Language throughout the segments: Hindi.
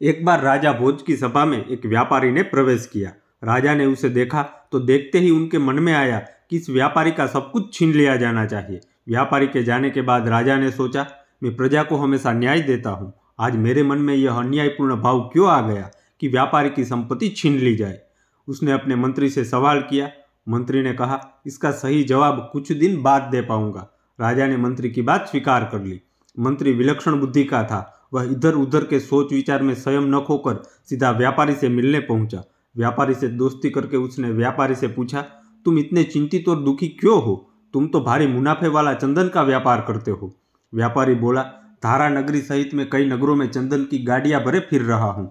एक बार राजा भोज की सभा में एक व्यापारी ने प्रवेश किया। राजा ने उसे देखा तो देखते ही उनके मन में आया कि इस व्यापारी का सब कुछ छीन लिया जाना चाहिए। व्यापारी के जाने के बाद राजा ने सोचा, मैं प्रजा को हमेशा न्याय देता हूँ, आज मेरे मन में यह अन्यायपूर्ण भाव क्यों आ गया कि व्यापारी की संपत्ति छीन ली जाए। उसने अपने मंत्री से सवाल किया। मंत्री ने कहा, इसका सही जवाब कुछ दिन बाद दे पाऊंगा। राजा ने मंत्री की बात स्वीकार कर ली। मंत्री विलक्षण बुद्धि का था। वह इधर उधर के सोच विचार में स्वयं न खोकर सीधा व्यापारी से मिलने पहुंचा। व्यापारी से दोस्ती करके उसने व्यापारी से पूछा, तुम इतने चिंतित और दुखी क्यों हो? तुम तो भारी मुनाफे वाला चंदन का व्यापार करते हो। व्यापारी बोला, धारा नगरी सहित में कई नगरों में चंदन की गाड़ियां भरे फिर रहा हूँ,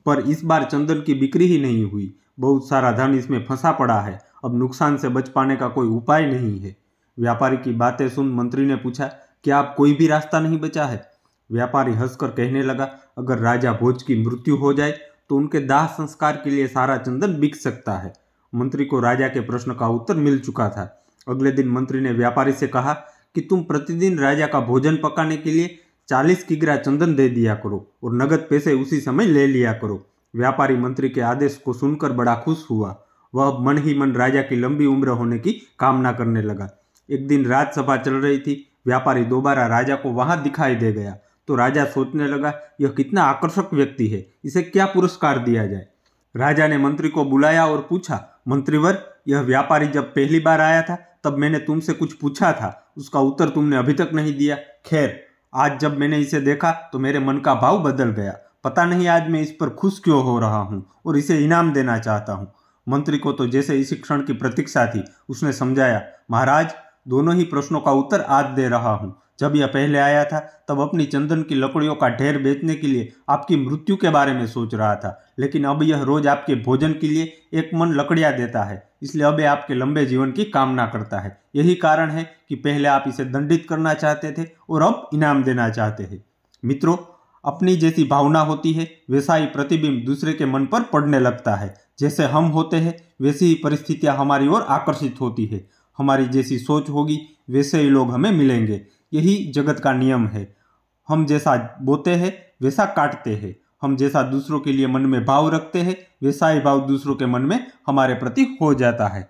पर इस बार चंदन की बिक्री ही नहीं हुई। बहुत सारा धन इसमें फंसा पड़ा है। अब नुकसान से बच पाने का कोई उपाय नहीं है। व्यापारी की बातें सुन मंत्री ने पूछा, क्या आप कोई भी रास्ता नहीं बचा है? व्यापारी हंसकर कहने लगा, अगर राजा भोज की मृत्यु हो जाए तो उनके दाह संस्कार के लिए सारा चंदन बिक सकता है। मंत्री को राजा के प्रश्न का उत्तर मिल चुका था। अगले दिन मंत्री ने व्यापारी से कहा कि तुम प्रतिदिन राजा का भोजन पकाने के लिए 40 किग्रा चंदन दे दिया करो और नगद पैसे उसी समय ले लिया करो। व्यापारी मंत्री के आदेश को सुनकर बड़ा खुश हुआ। वह मन ही मन राजा की लंबी उम्र होने की कामना करने लगा। एक दिन राजसभा चल रही थी। व्यापारी दोबारा राजा को वहां दिखाई दे गया तो राजा सोचने लगा, यह कितना आकर्षक व्यक्ति है, इसे क्या पुरस्कार दिया जाए। राजा ने मंत्री को बुलाया और पूछा, मंत्रीवर, यह व्यापारी जब पहली बार आया था तब मैंने तुमसे कुछ पूछा था, उसका उत्तर तुमने अभी तक नहीं दिया। खैर, आज जब मैंने इसे देखा तो मेरे मन का भाव बदल गया। पता नहीं आज मैं इस पर खुश क्यों हो रहा हूँ और इसे इनाम देना चाहता हूँ। मंत्री को तो जैसे इसी क्षण की प्रतीक्षा थी। उसने समझाया, महाराज, दोनों ही प्रश्नों का उत्तर आज दे रहा हूँ। जब यह पहले आया था तब अपनी चंदन की लकड़ियों का ढेर बेचने के लिए आपकी मृत्यु के बारे में सोच रहा था, लेकिन अब यह रोज आपके भोजन के लिए एक मन लकड़ियां देता है, इसलिए अब यह आपके लंबे जीवन की कामना करता है। यही कारण है कि पहले आप इसे दंडित करना चाहते थे और अब इनाम देना चाहते हैं। मित्रों, अपनी जैसी भावना होती है वैसा ही प्रतिबिंब दूसरे के मन पर पड़ने लगता है। जैसे हम होते हैं वैसी ही परिस्थितियां हमारी ओर आकर्षित होती है। हमारी जैसी सोच होगी वैसे ही लोग हमें मिलेंगे। यही जगत का नियम है। हम जैसा बोते हैं वैसा काटते हैं। हम जैसा दूसरों के लिए मन में भाव रखते हैं वैसा ही भाव दूसरों के मन में हमारे प्रति हो जाता है।